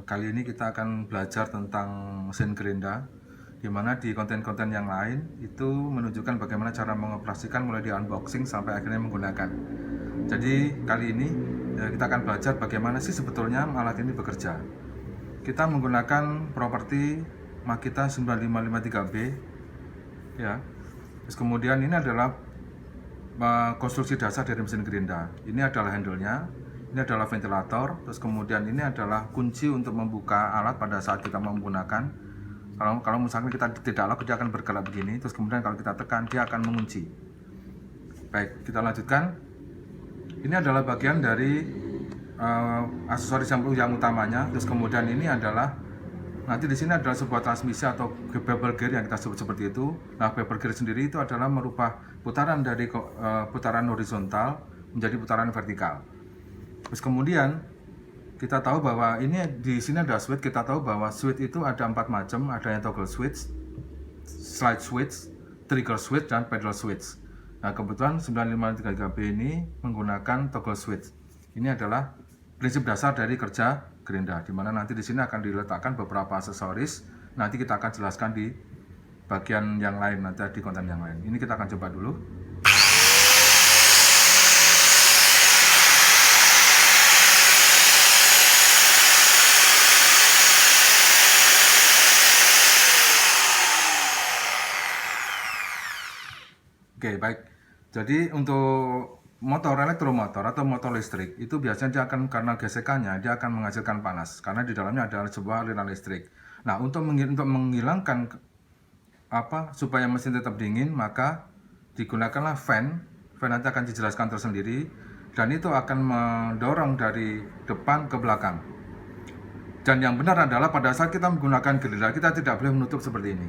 Kali ini kita akan belajar tentang mesin gerinda, di mana di konten-konten yang lain itu menunjukkan bagaimana cara mengoperasikan mulai di unboxing sampai akhirnya menggunakan. Jadi kali ini kita akan belajar bagaimana sih sebetulnya alat ini bekerja. Kita menggunakan properti Makita 9553B ya. Terus kemudian ini adalah konstruksi dasar dari mesin gerinda. Ini adalah handle-nya. Ini adalah ventilator, terus kemudian ini adalah kunci untuk membuka alat pada saat kita menggunakan. Kalau misalkan kita tidak lock, dia akan bergerak begini, terus kemudian kalau kita tekan, dia akan mengunci. Baik, kita lanjutkan. Ini adalah bagian dari aksesoris yang utamanya, terus kemudian ini adalah, nanti di sini adalah sebuah transmisi atau bevel gear yang kita sebut seperti itu. Nah, bevel gear sendiri itu adalah merubah putaran dari putaran horizontal menjadi putaran vertikal. Terus kemudian kita tahu bahwa ini di sini ada switch. Kita tahu bahwa switch itu ada 4 macam, ada yang toggle switch, slide switch, trigger switch, dan pedal switch. Nah, kebetulan 9553B ini menggunakan toggle switch. Ini adalah prinsip dasar dari kerja gerinda, di mana nanti di sini akan diletakkan beberapa aksesoris. Nanti kita akan jelaskan di bagian yang lain, nanti di konten yang lain. Ini kita akan coba dulu. Oke, baik. Jadi untuk motor elektromotor atau motor listrik itu biasanya dia akan, karena gesekannya dia akan menghasilkan panas karena di dalamnya adalah sebuah aliran listrik. Nah, untuk menghilangkan supaya mesin tetap dingin, maka digunakanlah fan. Fan nanti akan dijelaskan tersendiri, dan itu akan mendorong dari depan ke belakang. Dan yang benar adalah pada saat kita menggunakan gerinda, kita tidak boleh menutup seperti ini.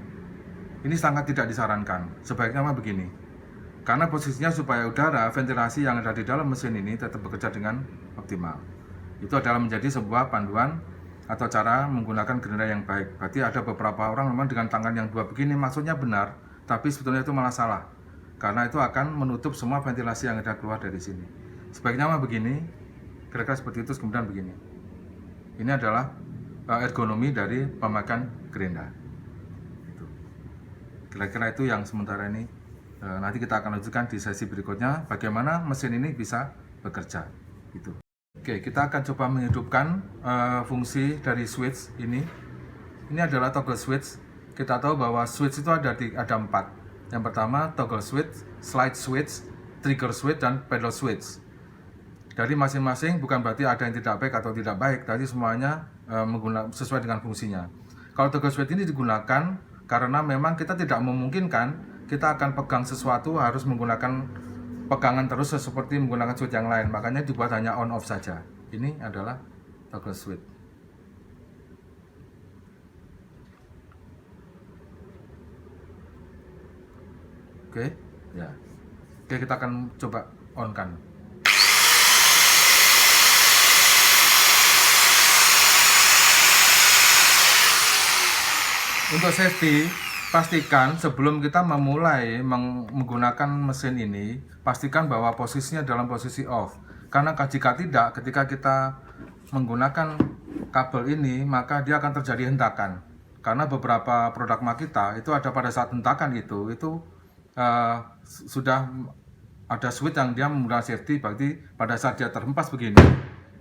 Ini sangat tidak disarankan. Sebaiknya begini. Karena posisinya supaya udara, ventilasi yang ada di dalam mesin ini tetap bekerja dengan optimal. Itu adalah menjadi sebuah panduan atau cara menggunakan gerinda yang baik. Berarti ada beberapa orang memang dengan tangan yang dua begini maksudnya benar, tapi sebetulnya itu malah salah. Karena itu akan menutup semua ventilasi yang ada keluar dari sini. Sebaiknya begini, kira-kira seperti itu, kemudian begini. Ini adalah ergonomi dari pemakaian gerinda. Kira-kira itu yang sementara ini. Nanti kita akan lanjutkan di sesi berikutnya bagaimana mesin ini bisa bekerja gitu. Oke, kita akan coba menghidupkan fungsi dari switch ini. Ini adalah toggle switch. Kita tahu bahwa switch itu ada 4. Yang pertama toggle switch, slide switch, trigger switch, dan pedal switch. Dari masing-masing bukan berarti ada yang tidak baik atau tidak baik, tadi semuanya sesuai dengan fungsinya. Kalau toggle switch ini digunakan karena memang kita tidak memungkinkan kita akan pegang sesuatu harus menggunakan pegangan terus seperti menggunakan switch yang lain. Makanya dibuat hanya on off saja. Ini adalah toggle switch. Oke, ya. Oke, kita akan coba on kan. Untuk safety, pastikan sebelum kita memulai menggunakan mesin ini, pastikan bahwa posisinya dalam posisi off. Karena jika tidak, ketika kita menggunakan kabel ini, maka dia akan terjadi hentakan. Karena beberapa produk Makita itu ada pada saat hentakan itu sudah ada switch yang dia menggunakan safety, berarti pada saat dia terhempas begini,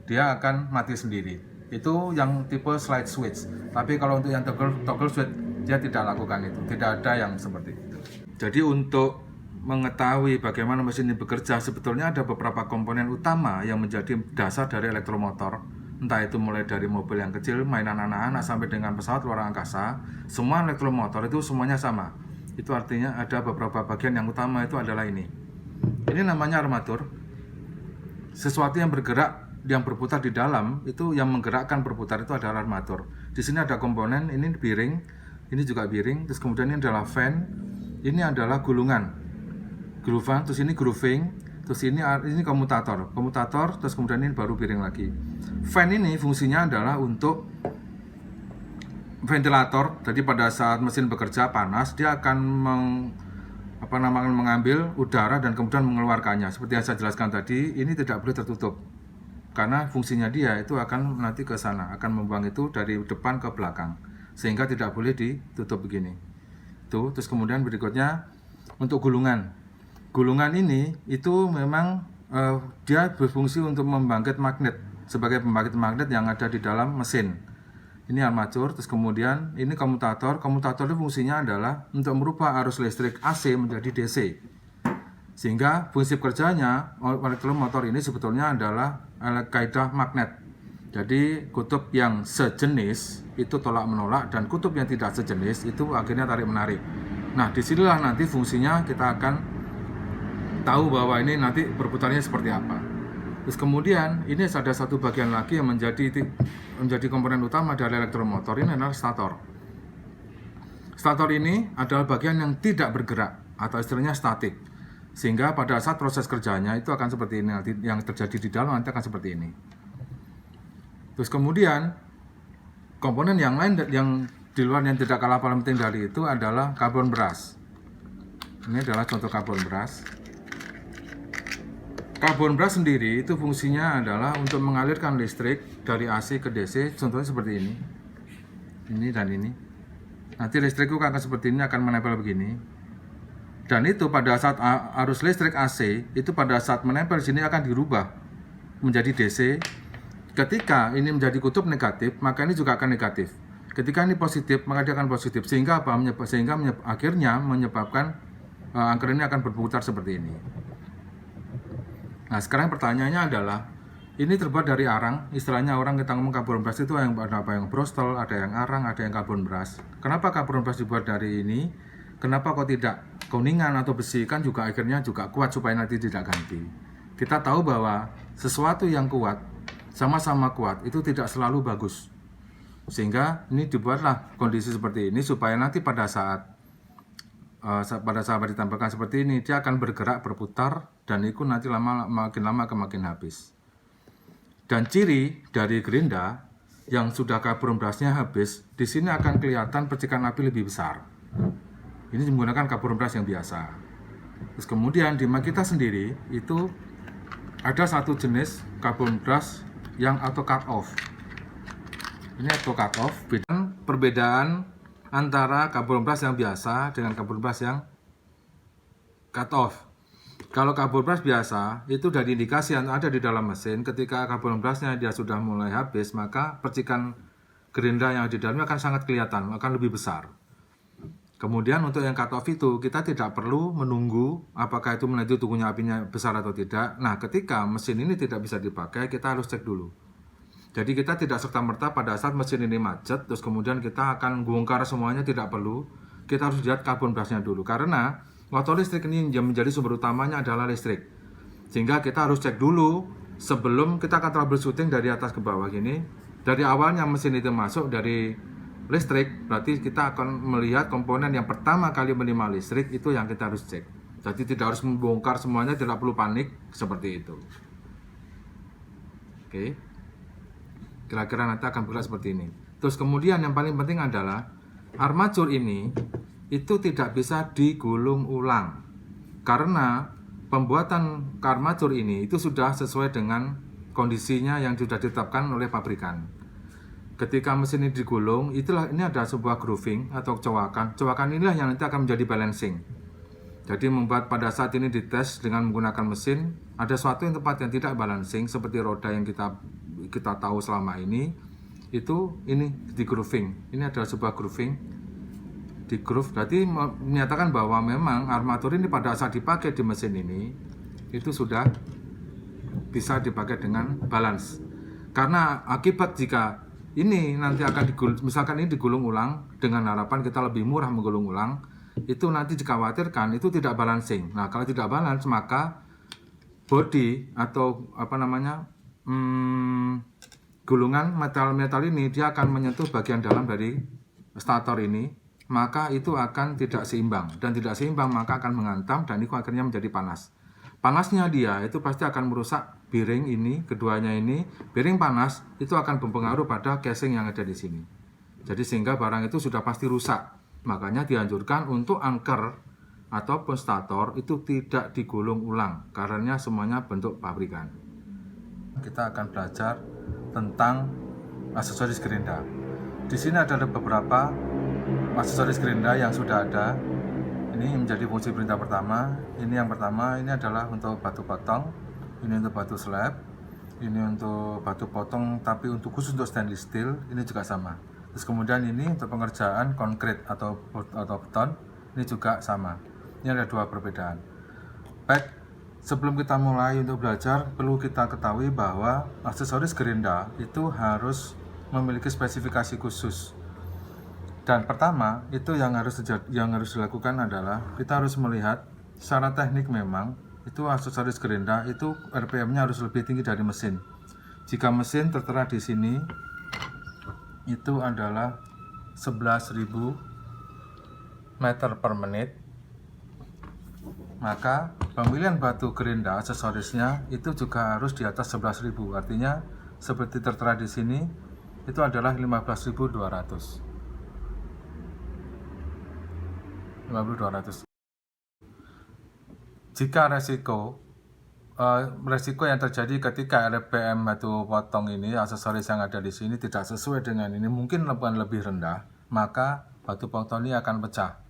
dia akan mati sendiri. Itu yang tipe slide switch. Tapi kalau untuk yang toggle switch, dia tidak lakukan itu, tidak ada yang seperti itu. Jadi untuk mengetahui bagaimana mesin ini bekerja, sebetulnya ada beberapa komponen utama yang menjadi dasar dari elektromotor. Entah itu mulai dari mobil yang kecil, mainan anak-anak, sampai dengan pesawat luar angkasa. Semua elektromotor itu semuanya sama. Itu artinya ada beberapa bagian yang utama itu adalah ini. Ini namanya armatur. Sesuatu yang bergerak, yang berputar di dalam, itu yang menggerakkan berputar itu adalah armatur. Di sini ada komponen, ini bearing. Ini juga bearing, terus kemudian ini adalah fan, ini adalah gulungan, terus ini grooving, terus ini komutator, terus kemudian ini baru bearing lagi. Fan ini fungsinya adalah untuk ventilator. Jadi pada saat mesin bekerja panas, dia akan mengambil udara dan kemudian mengeluarkannya. Seperti yang saya jelaskan tadi, ini tidak boleh tertutup. karena fungsinya dia itu akan nanti ke sana, akan membuang itu dari depan ke belakang, sehingga tidak boleh ditutup begini. Tuh, terus kemudian berikutnya untuk gulungan. Gulungan ini itu memang dia berfungsi untuk membangkit magnet, sebagai pembangkit magnet yang ada di dalam mesin. Ini armatur, terus kemudian ini komutator. Komutator itu fungsinya adalah untuk merubah arus listrik AC menjadi DC. Sehingga fungsi kerjanya elektromotor ini sebetulnya adalah kaidah magnet. Jadi kutub yang sejenis itu tolak menolak, dan kutub yang tidak sejenis itu akhirnya tarik menarik. Nah, disinilah nanti fungsinya kita akan tahu bahwa ini nanti berputarnya seperti apa. Terus kemudian ini ada satu bagian lagi yang menjadi komponen utama dari elektromotor, ini adalah stator. Stator ini adalah bagian yang tidak bergerak atau istilahnya statik. Sehingga pada saat proses kerjanya itu akan seperti ini, nanti yang terjadi di dalam nanti akan seperti ini. Terus kemudian komponen yang lain yang di luar yang tidak kalah paling penting dari itu adalah karbon brush. Ini adalah contoh karbon brush. Karbon brush sendiri itu fungsinya adalah untuk mengalirkan listrik dari AC ke DC, contohnya seperti ini. Ini dan ini. Nanti listrikku akan seperti ini, akan menempel begini. Dan itu pada saat arus listrik AC, itu pada saat menempel sini akan dirubah menjadi DC. Ketika ini menjadi kutub negatif, maka ini juga akan negatif. Ketika ini positif, maka dia akan positif. Sehingga apa? Akhirnya menyebabkan angker ini akan berputar seperti ini. Nah, sekarang pertanyaannya adalah, ini terbuat dari arang. Istilahnya orang kita ngomong karbon brush itu ada yang brostel, ada yang arang, ada yang karbon brush. Kenapa karbon brush dibuat dari ini? Kenapa kok tidak kuningan atau besi? Kan juga akhirnya juga kuat supaya nanti tidak ganti. Kita tahu bahwa sesuatu yang kuat, sama-sama kuat, itu tidak selalu bagus. Sehingga ini dibuatlah kondisi seperti ini supaya nanti pada saat ditambahkan seperti ini, dia akan bergerak, berputar, dan itu nanti makin lama makin habis. Dan ciri dari gerinda yang sudah karbon brushnya habis, di sini akan kelihatan percikan api lebih besar. Ini menggunakan karbon brush yang biasa. Terus kemudian di Makita sendiri itu ada satu jenis karbon brush yang auto cut off. Ini auto cut off. Perbedaan antara karbon brush yang biasa dengan karbon brush yang cut off. Kalau karbon brush biasa itu dari indikasi yang ada di dalam mesin, ketika karbon brushnya dia sudah mulai habis, maka percikan gerinda yang ada di dalamnya akan sangat kelihatan, akan lebih besar. Kemudian untuk yang cut off itu kita tidak perlu menunggu apakah itu nanti tunggunya apinya besar atau tidak. Nah, ketika mesin ini tidak bisa dipakai, kita harus cek dulu. Jadi kita tidak serta-merta pada saat mesin ini macet, terus kemudian kita akan bongkar semuanya, tidak perlu. Kita harus lihat karbon brushnya dulu, karena motor listrik ini yang menjadi sumber utamanya adalah listrik. Sehingga kita harus cek dulu sebelum kita akan troubleshooting dari atas ke bawah gini. Dari awalnya mesin itu masuk dari listrik, berarti kita akan melihat komponen yang pertama kali menerima listrik itu yang kita harus cek. Jadi tidak harus membongkar semuanya, tidak perlu panik seperti itu. Oke. Kira-kira nanti akan bergerak seperti ini. Terus kemudian yang paling penting adalah armatur ini itu tidak bisa digulung ulang. Karena pembuatan armatur ini itu sudah sesuai dengan kondisinya yang sudah ditetapkan oleh pabrikan. Ketika mesin ini digulung, ini ada sebuah grooving atau cowakan. Cowakan inilah yang nanti akan menjadi balancing. Jadi membuat pada saat ini dites dengan menggunakan mesin, ada suatu yang tempat yang tidak balancing seperti roda yang kita tahu selama ini, itu ini di grooving. Ini adalah sebuah grooving. Di groove, berarti menyatakan bahwa memang armatur ini pada saat dipakai di mesin ini, itu sudah bisa dipakai dengan balance. Karena akibat jika ini nanti akan misalkan ini digulung ulang dengan harapan kita lebih murah menggulung ulang, itu nanti dikhawatirkan itu tidak balancing. Nah, kalau tidak balance maka body atau gulungan metal ini dia akan menyentuh bagian dalam dari stator ini, maka itu akan tidak seimbang, dan tidak seimbang maka akan menghantam dan itu akhirnya menjadi panas. Panasnya dia itu pasti akan merusak bearing ini, keduanya ini. Bearing panas itu akan berpengaruh pada casing yang ada di sini. Jadi sehingga barang itu sudah pasti rusak. Makanya dianjurkan untuk anker ataupun stator itu tidak digulung ulang, karena semuanya bentuk pabrikan. kita akan belajar tentang aksesoris gerinda. Di sini ada beberapa aksesoris gerinda yang sudah ada. Ini menjadi fungsi perintah pertama. Ini yang pertama, ini adalah untuk batu potong, ini untuk batu slab, ini untuk batu potong tapi khusus untuk stainless steel, ini juga sama. Terus kemudian ini untuk pengerjaan konkret atau beton, ini juga sama. Ini ada dua perbedaan. Baik, sebelum kita mulai untuk belajar, perlu kita ketahui bahwa aksesoris gerinda itu harus memiliki spesifikasi khusus. Dan pertama, itu yang harus dilakukan adalah kita harus melihat secara teknik memang itu aksesoris gerinda itu RPM-nya harus lebih tinggi dari mesin. Jika mesin tertera di sini itu adalah 11.000 meter per menit, maka pemilihan batu gerinda aksesorisnya itu juga harus di atas 11.000. Artinya seperti tertera di sini itu adalah 15.200. Jika resiko yang terjadi ketika RPM batu potong ini, aksesoris yang ada di sini tidak sesuai dengan ini, mungkin lebih rendah, maka batu potong ini akan pecah.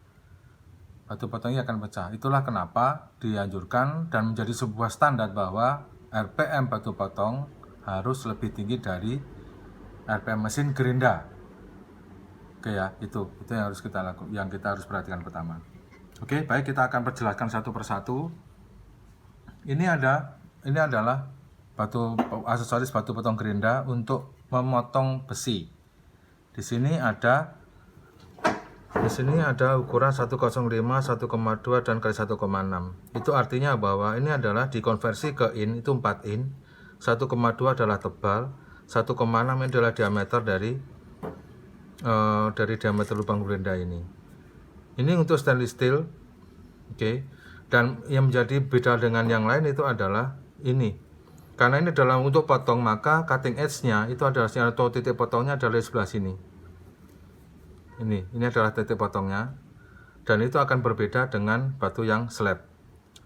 Itulah kenapa dianjurkan dan menjadi sebuah standar bahwa RPM batu potong harus lebih tinggi dari RPM mesin gerinda. Oke ya, itu yang harus kita harus perhatikan pertama. Oke, baik, kita akan perjelaskan satu persatu. Ini adalah aksesoris batu potong gerinda untuk memotong besi. Di sini ada ukuran 105, 1,2 dan kali 1,6. Itu artinya bahwa ini adalah dikonversi ke in, itu 4 in. 1,2 adalah tebal, 1,6 adalah diameter dari diameter lubang gerinda ini. Ini untuk stainless steel. Oke. Dan yang menjadi beda dengan yang lain itu adalah ini. Karena ini adalah untuk potong, maka cutting edge-nya itu adalah atau titik potongnya adalah di sebelah sini. Ini adalah titik potongnya. Dan itu akan berbeda dengan batu yang slab.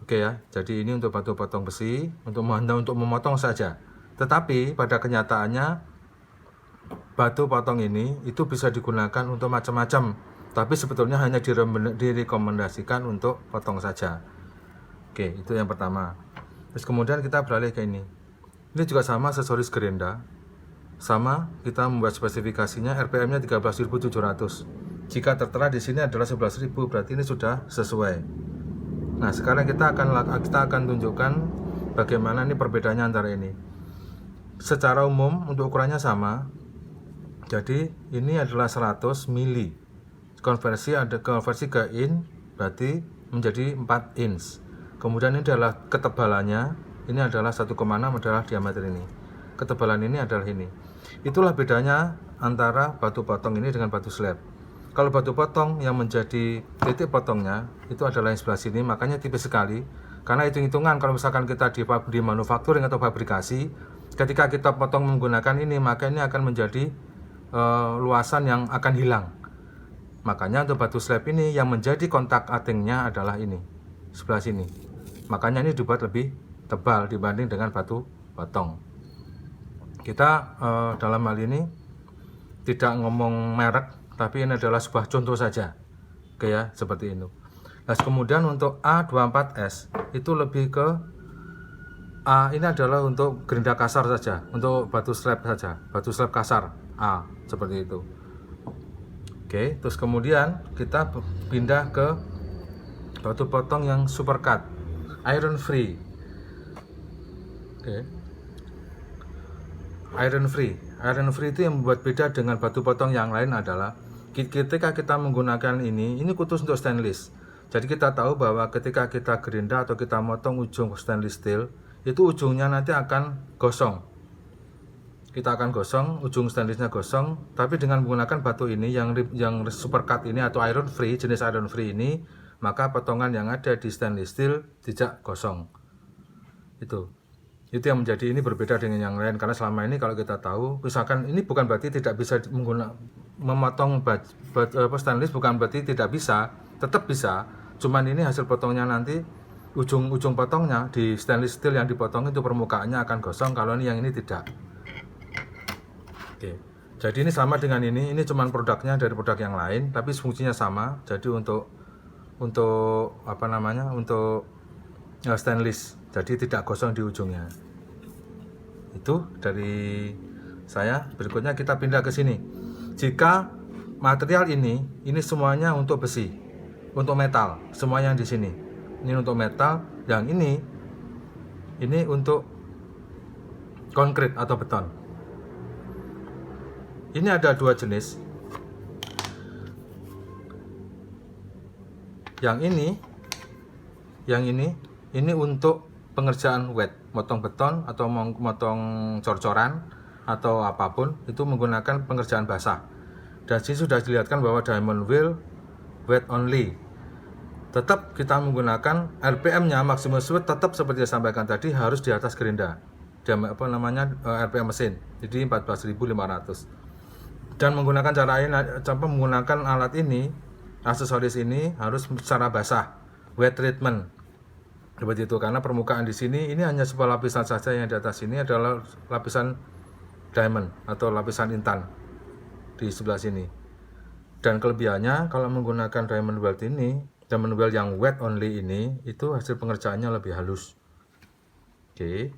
Oke ya. Jadi ini untuk batu potong besi, untuk memotong saja. Tetapi pada kenyataannya batu potong ini itu bisa digunakan untuk macam-macam. Tapi sebetulnya hanya direkomendasikan untuk potong saja. Oke, itu yang pertama. Terus kemudian kita beralih ke ini. Ini juga sama aksesoris gerinda. Sama, kita membuat spesifikasinya RPM-nya 13.700. Jika tertera di sini adalah 11.000, berarti ini sudah sesuai. Nah, sekarang kita akan tunjukkan bagaimana ini perbedaannya antara ini. Secara umum untuk ukurannya sama. Jadi, ini adalah 100 mili. Konversi ke in, berarti menjadi 4 inch. Kemudian ini adalah ketebalannya, ini adalah 1,6 adalah diameter ini. Ketebalan ini adalah ini. Itulah bedanya antara batu potong ini dengan batu slab. Kalau batu potong yang menjadi titik potongnya itu adalah yang sebelah sini, makanya tipis sekali. Karena hitung-hitungan kalau misalkan kita di manufacturing atau fabrikasi, ketika kita potong menggunakan ini, maka ini akan menjadi luasan yang akan hilang. Makanya untuk batu slab ini yang menjadi kontak atingnya adalah ini, sebelah sini. Makanya ini dibuat lebih tebal dibanding dengan batu potong. Kita dalam hal ini tidak ngomong merek, tapi ini adalah sebuah contoh saja. Oke ya, seperti itu. Nah, kemudian untuk A24S itu lebih ke A, ini adalah untuk gerinda kasar saja, untuk batu slab saja, batu slab kasar A, seperti itu. Oke, terus kemudian kita pindah ke batu potong yang supercut, iron free. Oke. Iron free itu yang membuat beda dengan batu potong yang lain adalah ketika kita menggunakan ini khusus untuk stainless. Jadi kita tahu bahwa ketika kita gerinda atau kita motong ujung stainless steel, itu ujungnya nanti akan gosong. Kita akan gosong, ujung stainlessnya gosong, tapi dengan menggunakan batu ini yang supercut ini atau iron free, jenis iron free ini, maka potongan yang ada di stainless steel tidak gosong. Itu yang menjadi ini berbeda dengan yang lain, karena selama ini kalau kita tahu, misalkan ini bukan berarti tidak bisa memotong stainless, bukan berarti tidak bisa, tetap bisa, cuman ini hasil potongnya nanti ujung potongnya di stainless steel yang dipotong itu permukaannya akan gosong, kalau yang ini tidak. Oke. Jadi ini sama dengan ini cuman produknya dari produk yang lain tapi fungsinya sama. Jadi untuk apa namanya? Untuk stainless. Jadi tidak gosong di ujungnya. Itu dari saya. Berikutnya kita pindah ke sini. Jika material ini semuanya untuk besi, untuk metal, semuanya di sini. Ini untuk metal, yang ini untuk konkrit atau beton. Ini ada dua jenis. Yang ini untuk pengerjaan wet, motong beton atau motong cor-coran atau apapun, itu menggunakan pengerjaan basah. Dan sini sudah dilihatkan bahwa diamond wheel wet only. Tetap kita menggunakan RPM-nya maksimum speed tetap seperti yang sampaikan tadi, harus di atas gerinda. RPM mesin. Jadi 14.500. Dan menggunakan menggunakan alat ini, aksesoris ini harus secara basah, wet treatment. Seperti itu, karena permukaan di sini ini hanya sebuah lapisan saja, yang di atas ini adalah lapisan diamond atau lapisan intan di sebelah sini. Dan kelebihannya kalau menggunakan diamond weld ini, diamond weld yang wet only ini, itu hasil pengerjaannya lebih halus. Oke.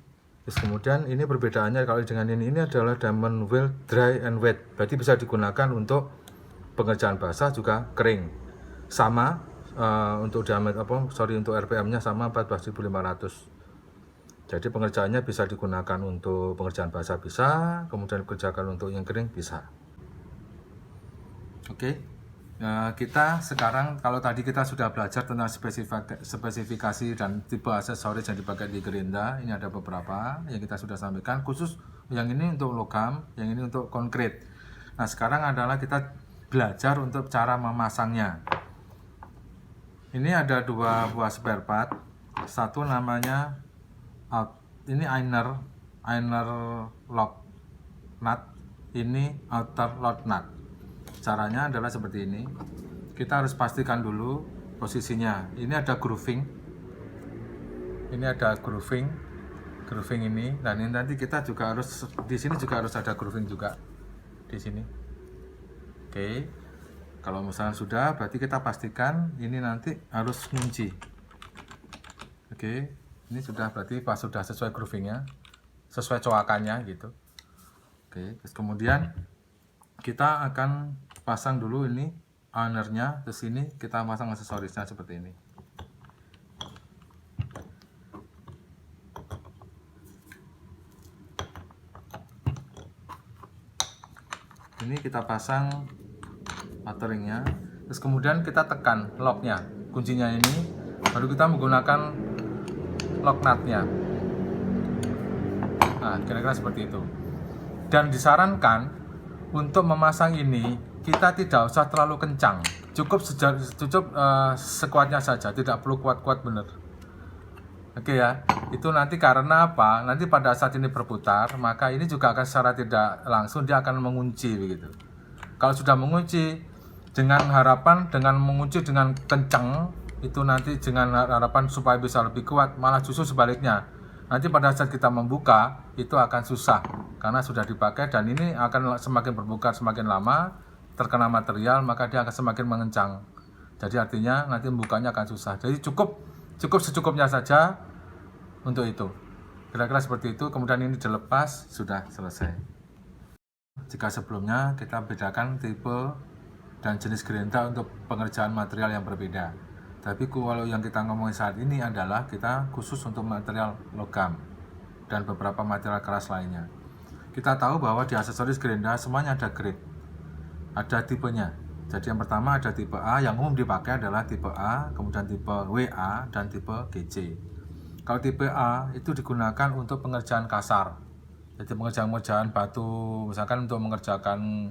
Terus kemudian ini perbedaannya kalau dengan ini adalah diamond weld dry and wet. Berarti bisa digunakan untuk pengerjaan basah juga kering. Sama untuk untuk RPM-nya sama 14.500. Jadi pengerjaannya bisa digunakan untuk pengerjaan basah bisa, kemudian dikerjakan untuk yang kering bisa. Oke. Kita sekarang, kalau tadi kita sudah belajar tentang spesifikasi dan tipe aksesoris yang dipakai di gerinda, ini ada beberapa yang kita sudah sampaikan, khusus yang ini untuk logam, yang ini untuk konkrit. Nah, sekarang adalah kita belajar untuk cara memasangnya. Ini ada dua buah spare part. Satu namanya ini inner lock nut, ini outer lock nut. Caranya adalah seperti ini. Kita harus pastikan dulu posisinya. Ini ada grooving. Ini ada grooving ini. Dan ini nanti kita juga harus di sini juga harus ada grooving juga di sini. Oke. Kalau misalnya sudah, berarti kita pastikan ini nanti harus ngunci. Oke. Ini sudah, berarti pas sudah sesuai groovingnya, sesuai coakannya gitu. Oke. Terus kemudian kita akan pasang dulu ini inernya, terus ini kita pasang aksesorisnya seperti ini. Ini kita pasang materingnya, terus kemudian kita tekan locknya, kuncinya ini, baru kita menggunakan lock nutnya. Nah, kira-kira seperti itu. Dan disarankan untuk memasang ini kita tidak usah terlalu kencang, cukup sekuatnya saja, tidak perlu kuat-kuat bener. Oke ya, itu nanti karena apa? Nanti pada saat ini berputar, maka ini juga akan secara tidak langsung dia akan mengunci begitu. Kalau sudah mengunci dengan mengunci dengan kencang, itu nanti dengan harapan supaya bisa lebih kuat, malah justru sebaliknya. Nanti pada saat kita membuka itu akan susah karena sudah dipakai, dan ini akan semakin berbuka semakin lama, terkena material maka dia akan semakin mengencang. Jadi artinya nanti membukanya akan susah. Jadi cukup secukupnya saja untuk itu. Kira-kira seperti itu. Kemudian ini dilepas, sudah selesai. Jika sebelumnya kita bedakan tipe dan jenis gerinda untuk pengerjaan material yang berbeda. Tapi kalau yang kita ngomongin saat ini adalah kita khusus untuk material logam dan beberapa material keras lainnya. Kita tahu bahwa di aksesoris gerinda semuanya ada grade, ada tipenya. Jadi yang pertama ada tipe A, yang umum dipakai adalah tipe A, kemudian tipe WA dan tipe GC. Kalau tipe A itu digunakan untuk pengerjaan kasar. Jadi pengerjaan batu, misalkan untuk mengerjakan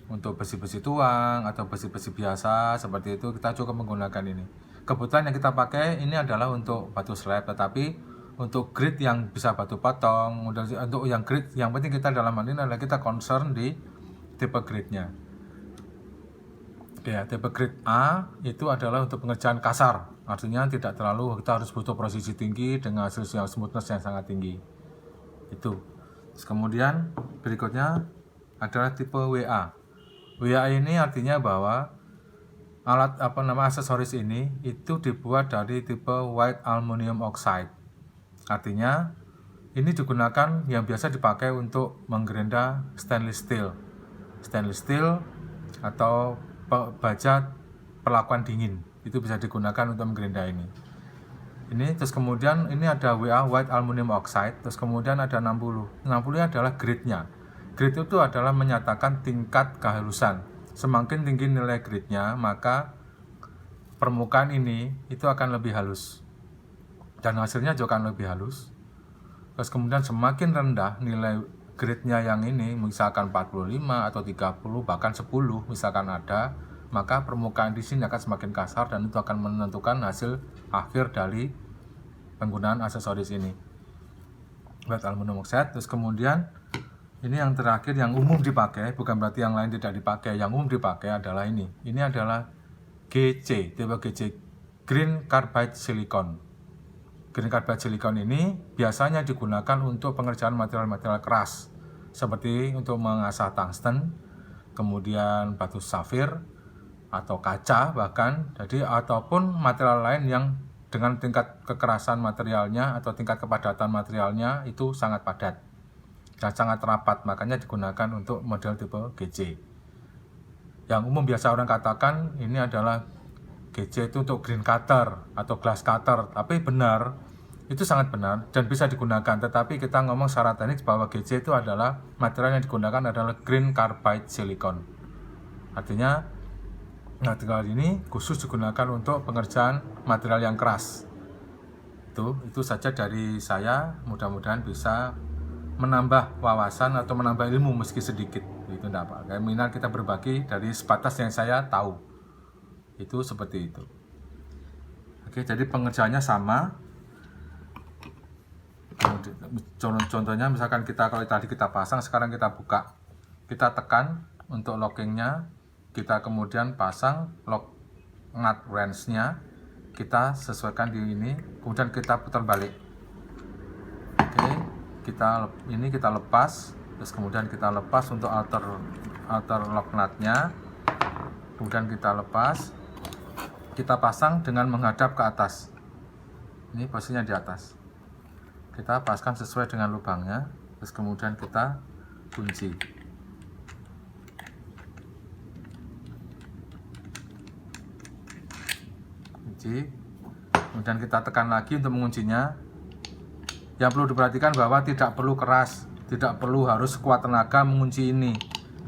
untuk besi-besi tuang atau besi-besi biasa seperti itu, kita cukup menggunakan ini. Kebetulan yang kita pakai ini adalah untuk batu slab, tetapi untuk grid yang bisa batu potong, untuk yang grid, yang penting kita dalam hal ini adalah kita concern di tipe gridnya. Ya, tipe grade A itu adalah untuk pengerjaan kasar Artinya tidak terlalu kita harus butuh presisi tinggi dengan hasil yang smoothness yang sangat tinggi. Itu. Terus kemudian berikutnya adalah tipe WA. WA ini artinya bahwa alat aksesoris ini itu dibuat dari tipe white aluminium oxide. Artinya ini digunakan yang biasa dipakai untuk menggerinda stainless steel atau baja perlakuan dingin. Itu bisa digunakan untuk menggerinda ini. Terus kemudian ini ada WA white aluminium oxide, terus kemudian ada 60. 60 adalah grade-nya. Grade itu adalah menyatakan tingkat kehalusan. Semakin tinggi nilai grade-nya, maka permukaan ini itu akan lebih halus. Dan hasilnya juga akan lebih halus. Terus kemudian semakin rendah nilai grade-nya yang ini, misalkan 45 atau 30, bahkan 10 misalkan ada, maka permukaan di sini akan semakin kasar dan itu akan menentukan hasil akhir dari penggunaan aksesoris ini. White aluminium oxide. Terus kemudian ini yang terakhir yang umum dipakai, bukan berarti yang lain tidak dipakai. Yang umum dipakai adalah ini. Ini adalah GC, tipe GC, Green Carbide Silicon. Green Carbide Silicon ini biasanya digunakan untuk pengerjaan material-material keras, seperti untuk mengasah tungsten, kemudian batu safir, atau kaca bahkan, jadi ataupun material lain yang dengan tingkat kekerasan materialnya atau tingkat kepadatan materialnya itu sangat padat dan sangat rapat, makanya digunakan untuk model tipe GC. Yang umum biasa orang katakan ini adalah GC itu untuk green cutter atau glass cutter, tapi benar, itu sangat benar dan bisa digunakan, tetapi kita ngomong secara teknis bahwa GC itu adalah material yang digunakan adalah green carbide silicon. Artinya material ini khusus digunakan untuk pengerjaan material yang keras. Itu saja dari saya, mudah-mudahan bisa menambah wawasan atau menambah ilmu meski sedikit. Itu enggak apa. Kayak minat kita berbagi dari sebatas yang saya tahu. Itu seperti itu. Oke, jadi pengerjaannya sama. Contohnya misalkan kalau tadi kita pasang, sekarang kita buka. Kita tekan untuk lockingnya. Kita kemudian pasang lock nut wrench-nya, kita sesuaikan di ini, kemudian kita putar balik. Oke, kita lepas, terus kemudian kita lepas untuk outer lock nut-nya, kemudian kita lepas, kita pasang dengan menghadap ke atas. Ini posisinya di atas. Kita paskan sesuai dengan lubangnya, terus kemudian kita kunci. Kemudian kita tekan lagi untuk menguncinya. Yang perlu diperhatikan bahwa tidak perlu keras, tidak perlu harus kuat tenaga mengunci ini,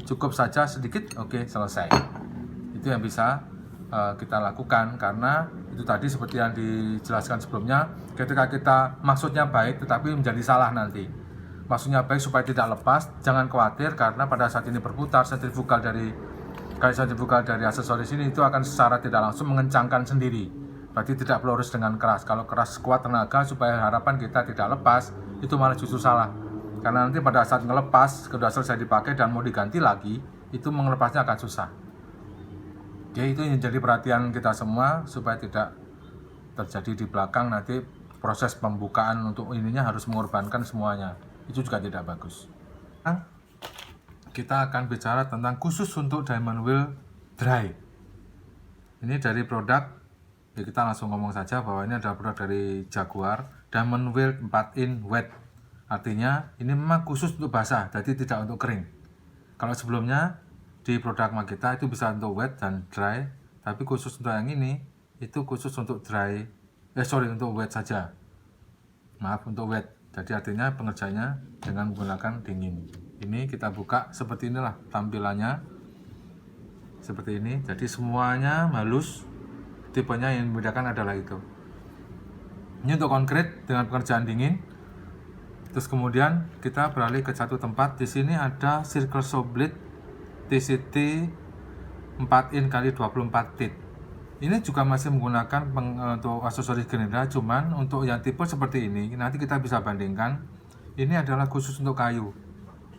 cukup saja sedikit, oke, selesai. Itu yang bisa kita lakukan, karena itu tadi seperti yang dijelaskan sebelumnya, ketika kita maksudnya baik tetapi menjadi salah nanti. Maksudnya baik supaya tidak lepas, jangan khawatir, karena pada saat ini berputar sentrifugal dari aksesoris ini itu akan secara tidak langsung mengencangkan sendiri. Berarti tidak perlu harus dengan keras. Kalau keras kuat tenaga supaya harapan kita tidak lepas, itu malah justru salah. Karena nanti pada saat ngelepas, sudah selesai dipakai dan mau diganti lagi, itu mengelepasnya akan susah. Jadi itu yang jadi perhatian kita semua supaya tidak terjadi di belakang nanti proses pembukaan untuk ininya harus mengorbankan semuanya. Itu juga tidak bagus. Kita akan bicara tentang khusus untuk diamond wheel dry. Ini dari produk. Ya, kita langsung ngomong saja bahwa ini adalah produk dari Jaguar, Diamond Wheel 4in Wet. Artinya ini memang khusus untuk basah, jadi tidak untuk kering. Kalau sebelumnya di produk kita itu bisa untuk wet dan dry, tapi khusus untuk yang ini itu khusus untuk untuk wet saja. Maaf, untuk wet. Jadi artinya pengerjaannya dengan menggunakan dingin. Ini kita buka seperti inilah tampilannya. Seperti ini. Jadi semuanya halus. Tipenya yang membedakan adalah itu. Ini untuk konkret dengan pekerjaan dingin. Terus kemudian kita beralih ke satu tempat. Di sini ada Circle Saw Blade TCT 4in x 24 tit. Ini juga masih menggunakan untuk aksesoris gerindra, cuman untuk yang tipe seperti ini nanti kita bisa bandingkan. Ini adalah khusus untuk kayu,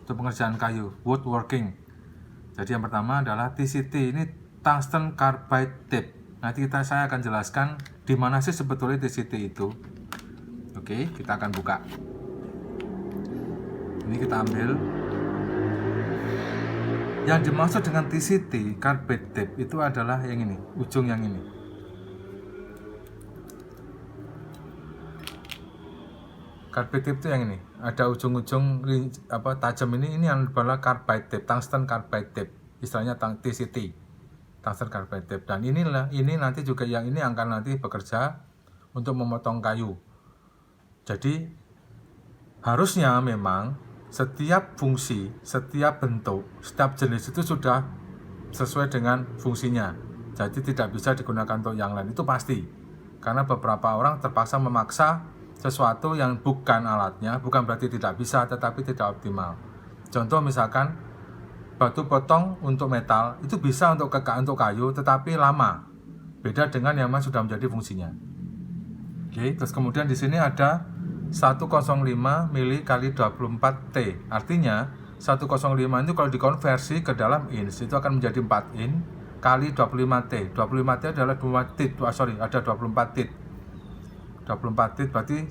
untuk pengerjaan kayu, woodworking. Jadi yang pertama adalah TCT, ini tungsten carbide tip. Nanti saya akan jelaskan Di mana sih sebetulnya TCT itu? Oke, kita akan buka. Ini kita ambil. Yang dimaksud dengan TCT, carpet tape, itu adalah yang ini, ujung yang ini. Carpet tape itu yang ini, ada ujung-ujung tajam ini adalah carbide tape, tungsten carbide tape, istilahnya TCT, tungsten carbide tape. Dan ini nanti juga yang ini akan nanti bekerja untuk memotong kayu. Jadi harusnya memang setiap fungsi, setiap bentuk, setiap jenis itu sudah sesuai dengan fungsinya. Jadi tidak bisa digunakan untuk yang lain, itu pasti. Karena beberapa orang terpaksa memaksa sesuatu yang bukan alatnya, bukan berarti tidak bisa, tetapi tidak optimal. Contoh misalkan batu potong untuk metal, itu bisa untuk kayu, tetapi lama. Beda dengan yang memang sudah menjadi fungsinya. Oke, terus kemudian di sini ada 105 mili kali 24 T. Artinya 105 itu kalau dikonversi ke dalam inch itu akan menjadi 4 in kali 25 T. 25 T adalah 2 tit. Ada 24 tit. 24 tit berarti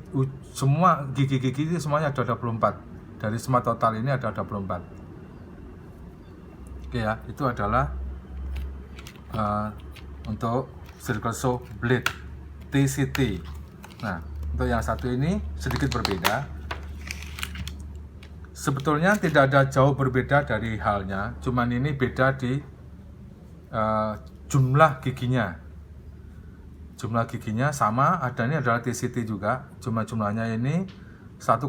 semua gigi-gigi itu semuanya ada 24. Dari semua total ini ada 24. Oke ya, itu adalah untuk circle saw blade TCT. Nah, untuk yang satu ini sedikit berbeda. Sebetulnya tidak ada jauh berbeda dari halnya, cuman ini beda di jumlah giginya. Jumlah giginya sama, ini adalah TCT juga. Jumlahnya ini 105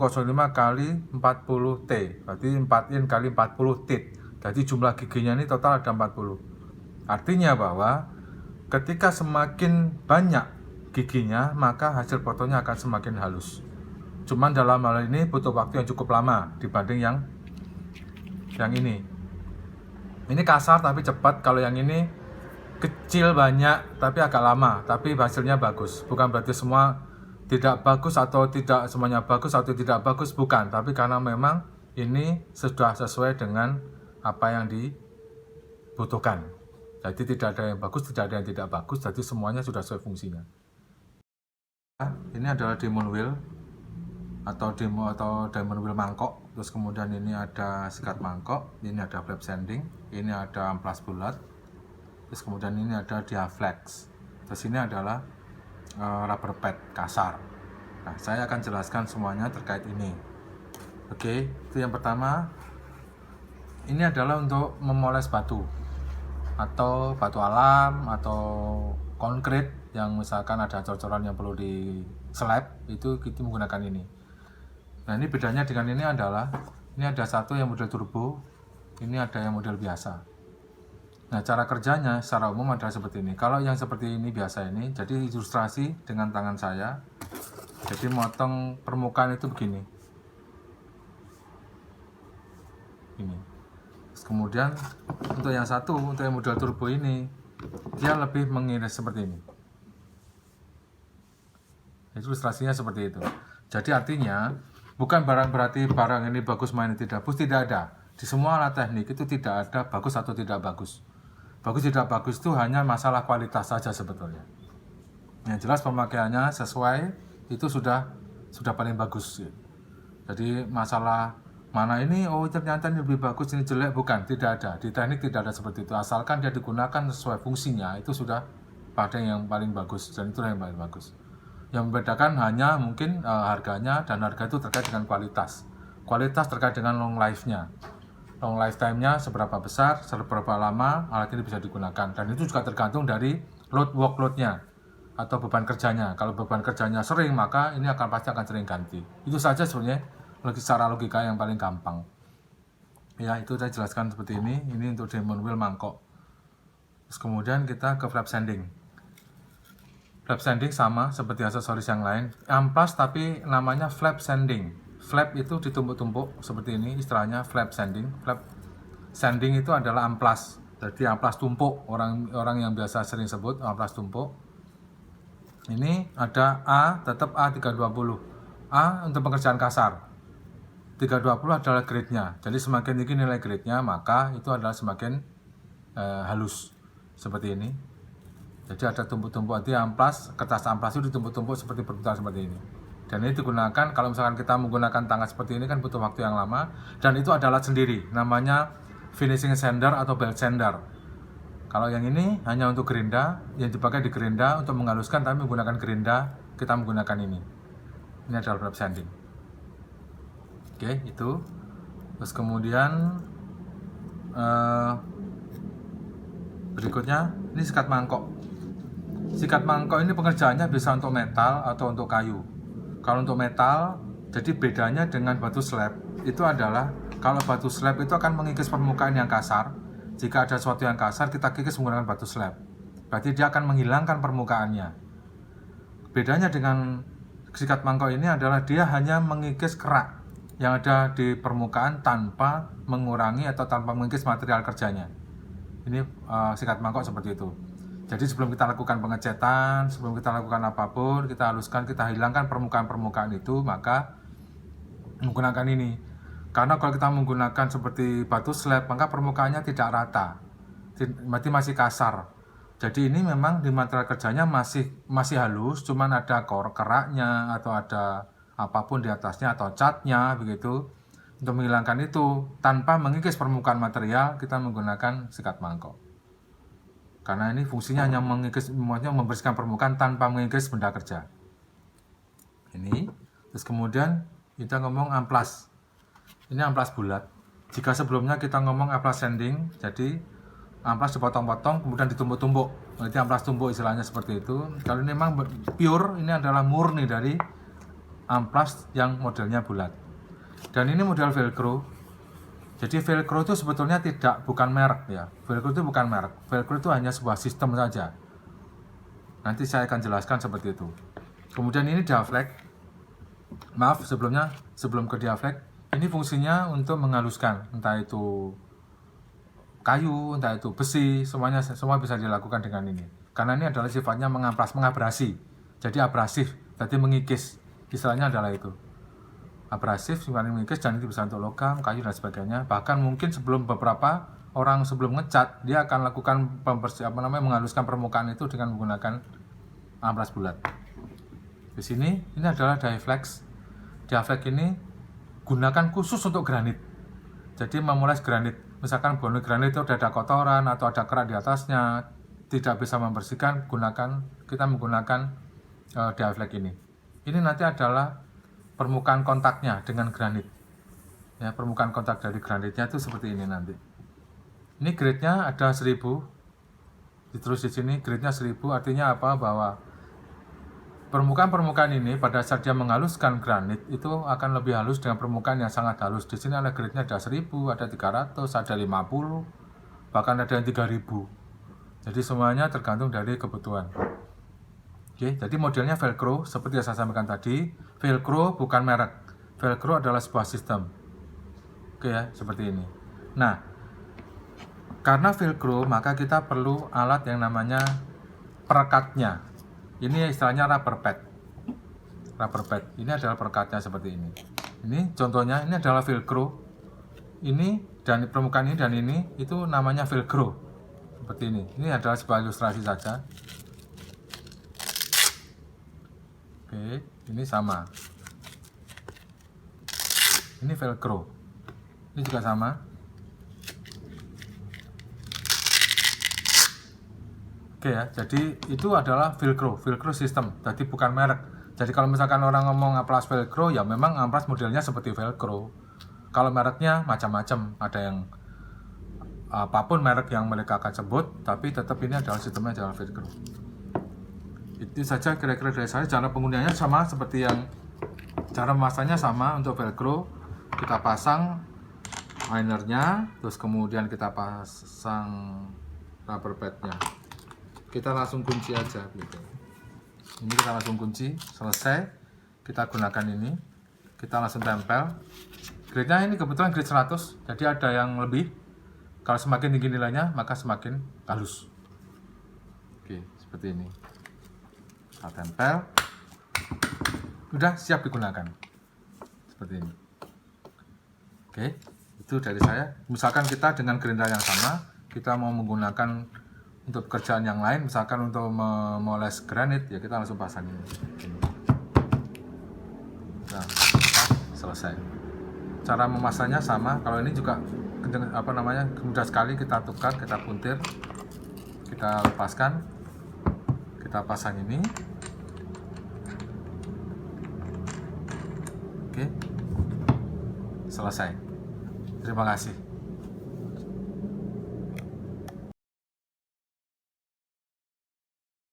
kali 40 T, berarti 4 in kali 40 tit. Jadi jumlah giginya ini total ada 40. Artinya bahwa ketika semakin banyak giginya, maka hasil fotonya akan semakin halus. Cuman dalam hal ini butuh waktu yang cukup lama dibanding yang ini. Ini kasar tapi cepat. Kalau yang ini kecil banyak tapi agak lama, tapi hasilnya bagus. Bukan berarti semua tidak bagus atau tidak semuanya bagus atau tidak bagus, bukan. Tapi karena memang ini sudah sesuai dengan apa yang dibutuhkan. Jadi tidak ada yang bagus, tidak ada yang tidak bagus. Jadi semuanya sudah sesuai fungsinya. Ini adalah diamond wheel atau diamond wheel mangkok. Terus kemudian ini ada sikat mangkok, ini ada flap sanding, ini ada amplas bulat. Terus kemudian ini ada diaflex. Terus ini adalah rubber pad kasar. Nah, saya akan jelaskan semuanya terkait ini. Oke, itu yang pertama. Ini adalah untuk memoles batu atau batu alam atau konkrit yang misalkan ada cor-coran yang perlu di slab, itu kita menggunakan ini. Nah, ini bedanya dengan ini adalah ini ada satu yang model turbo, ini ada yang model biasa. Nah, cara kerjanya secara umum adalah seperti ini. Kalau yang seperti ini biasa ini, jadi ilustrasi dengan tangan saya. Jadi motong permukaan itu begini. Ini. Terus kemudian untuk yang satu, untuk yang model turbo ini, dia lebih mengiris seperti ini. Ilustrasinya seperti itu. Jadi artinya bukan berarti barang ini bagus main tidak bagus, tidak ada. Di semua alat teknik itu tidak ada bagus atau tidak bagus. Bagus tidak bagus itu hanya masalah kualitas saja sebetulnya. Yang jelas pemakaiannya sesuai itu sudah paling bagus. Jadi masalah mana ini ternyata ini lebih bagus, ini jelek, bukan, tidak ada. Di teknik tidak ada seperti itu. Asalkan dia digunakan sesuai fungsinya, itu sudah pada yang paling bagus, dan itu yang paling bagus. Yang membedakan hanya mungkin harganya, dan harga itu terkait dengan kualitas. Kualitas terkait dengan long life-nya. Long lifetime-nya seberapa besar, seberapa lama alat ini bisa digunakan. Dan itu juga tergantung dari workload-nya atau beban kerjanya. Kalau beban kerjanya sering, maka ini pasti akan sering ganti. Itu saja sebenarnya secara logika yang paling gampang. Ya, itu saya jelaskan seperti ini. Ini untuk diamond wheel mangkok. Terus kemudian kita ke flap sanding. Flap sanding sama seperti aksesoris yang lain, amplas tapi namanya flap sanding. Flap itu ditumpuk-tumpuk seperti ini, istilahnya flap sanding. Flap sanding itu adalah amplas. Jadi amplas tumpuk, orang yang biasa sering sebut amplas tumpuk. Ini ada A, tetap A320. A untuk pekerjaan kasar. 320 adalah grade-nya. Jadi semakin tinggi nilai grade-nya, maka itu adalah semakin halus seperti ini. Jadi ada tumpuk-tumpuk, artinya amplas, kertas amplas itu ditumpuk-tumpuk seperti berputar seperti ini. Dan ini digunakan kalau misalkan kita menggunakan tangga seperti ini kan butuh waktu yang lama. Dan itu adalah sendiri, namanya finishing sander atau belt sander. Kalau yang ini hanya untuk gerinda, yang dipakai di gerinda untuk menghaluskan, tapi menggunakan gerinda kita menggunakan ini. Ini adalah prep sanding. Oke, itu. Terus kemudian berikutnya ini sikat mangkok. Sikat mangkok ini pengerjaannya bisa untuk metal atau untuk kayu. Kalau untuk metal, jadi bedanya dengan batu slab itu adalah kalau batu slab itu akan mengikis permukaan yang kasar. Jika ada sesuatu yang kasar, kita kikis menggunakan batu slab. Berarti dia akan menghilangkan permukaannya. Bedanya dengan sikat mangkok ini adalah dia hanya mengikis kerak yang ada di permukaan tanpa mengurangi atau tanpa mengikis material kerjanya. Ini sikat mangkok seperti itu. Jadi sebelum kita lakukan pengecetan, sebelum kita lakukan apapun, kita haluskan, kita hilangkan permukaan-permukaan itu, maka menggunakan ini. Karena kalau kita menggunakan seperti batu slab, maka permukaannya tidak rata, berarti masih kasar. Jadi ini memang di material kerjanya masih halus, cuman ada keraknya atau ada apapun di atasnya atau catnya begitu. Untuk menghilangkan itu tanpa mengikis permukaan material, kita menggunakan sikat mangkok. Karena ini fungsinya hanya mengikis, membersihkan permukaan tanpa mengikis benda kerja. Ini, terus kemudian kita ngomong amplas. Ini amplas bulat. Jika sebelumnya kita ngomong amplas sanding, jadi amplas dipotong-potong kemudian ditumbuk-tumbuk. Berarti amplas tumbuk istilahnya seperti itu. Kalau ini memang pure, ini adalah murni dari amplas yang modelnya bulat. Dan ini model velcro. Jadi velcro itu sebetulnya bukan merek ya. Velcro itu bukan merek. Velcro itu hanya sebuah sistem saja. Nanti saya akan jelaskan seperti itu. Kemudian ini diaflex. Maaf sebelum ke diaflex, ini fungsinya untuk menghaluskan, entah itu kayu, entah itu besi, semua bisa dilakukan dengan ini. Karena ini adalah sifatnya mengabrasi. Jadi abrasif, jadi mengikis. Istilahnya adalah itu. Abrasif, sifatnya mengikis, dan itu bisa untuk logam, kayu dan sebagainya. Bahkan mungkin beberapa orang sebelum ngecat, dia akan lakukan menghaluskan permukaan itu dengan menggunakan amplas bulat. Di sini ini adalah Diaflex. Diaflex ini gunakan khusus untuk granit. Jadi memoles granit. Misalkan bonu granit itu ada kotoran atau ada kerak di atasnya, tidak bisa membersihkan, kita menggunakan Diaflex ini. Ini nanti adalah permukaan kontaknya dengan granit. Ya, permukaan kontak dari granitnya itu seperti ini nanti. Ini grade-nya ada 1000. Terus di sini grade-nya 1000 artinya apa? Bahwa permukaan-permukaan ini pada saat dia menghaluskan granit itu akan lebih halus dengan permukaan yang sangat halus. Di sini ada grade-nya ada 1000, ada 300, ada 50, bahkan ada yang 3000. Jadi semuanya tergantung dari kebutuhan. Oke, jadi modelnya velcro seperti yang saya sampaikan tadi. Velcro bukan merek. Velcro adalah sebuah sistem. Oke ya, seperti ini. Nah, karena velcro maka kita perlu alat yang namanya perekatnya. Ini istilahnya rubber pad. Rubber pad. Ini adalah perekatnya seperti ini. Ini contohnya, ini adalah velcro. Ini dan permukaan ini dan ini itu namanya velcro. Seperti ini. Ini adalah sebuah ilustrasi saja. Oke, ini sama. Ini velcro. Ini juga sama. Oke ya, jadi itu adalah velcro system, jadi bukan merek. Jadi kalau misalkan orang ngomong amplas velcro, ya memang amplas modelnya seperti velcro. Kalau mereknya macam-macam, ada yang apapun merek yang mereka akan sebut, tapi tetap ini adalah sistemnya adalah velcro. Itu saja kira-kira dari saya. Cara penggunaannya sama seperti yang cara memasangnya sama untuk velcro. Kita pasang linernya, terus kemudian kita pasang rubber padnya. Kita langsung kunci aja gitu. Ini kita langsung kunci, selesai. Kita gunakan ini, kita langsung tempel. Grade-nya ini kebetulan grade 100, jadi ada yang lebih. Kalau semakin tinggi nilainya, maka semakin halus. Oke, seperti ini. Kita tempel, udah siap digunakan seperti ini. Oke, itu dari saya. Misalkan kita dengan gerinda yang sama, kita mau menggunakan Untuk pekerjaan yang lain, misalkan untuk memoles granit, ya kita langsung pasang ini. Nah, selesai. Cara memasangnya sama. Kalau ini juga mudah sekali, kita tukar, kita puntir, kita lepaskan, kita pasang ini. Oke, selesai. Terima kasih.